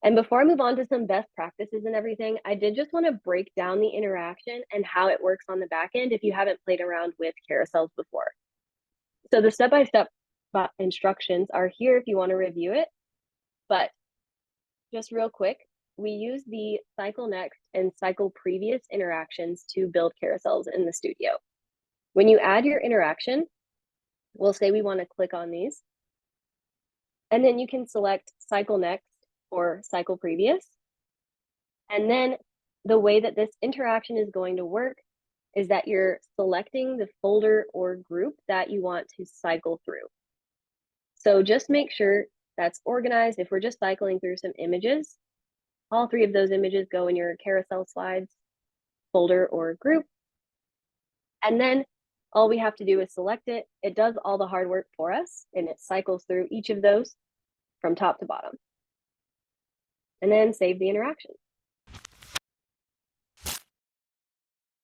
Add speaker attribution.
Speaker 1: And before I move on to some best practices and everything, I did just want to break down the interaction and how it works on the back end if you haven't played around with carousels before. So the step-by-step instructions are here if you want to review it, but just real quick, we use the cycle next and cycle previous interactions to build carousels in the studio. When you add your interaction, we'll say we want to click on these, and then you can select cycle next or cycle previous. And then the way that this interaction is going to work is that you're selecting the folder or group that you want to cycle through. So just make sure that's organized. If we're just cycling through some images, all three of those images go in your carousel slides folder or group. And then all we have to do is select it. It does all the hard work for us, and it cycles through each of those from top to bottom. And then save the interaction.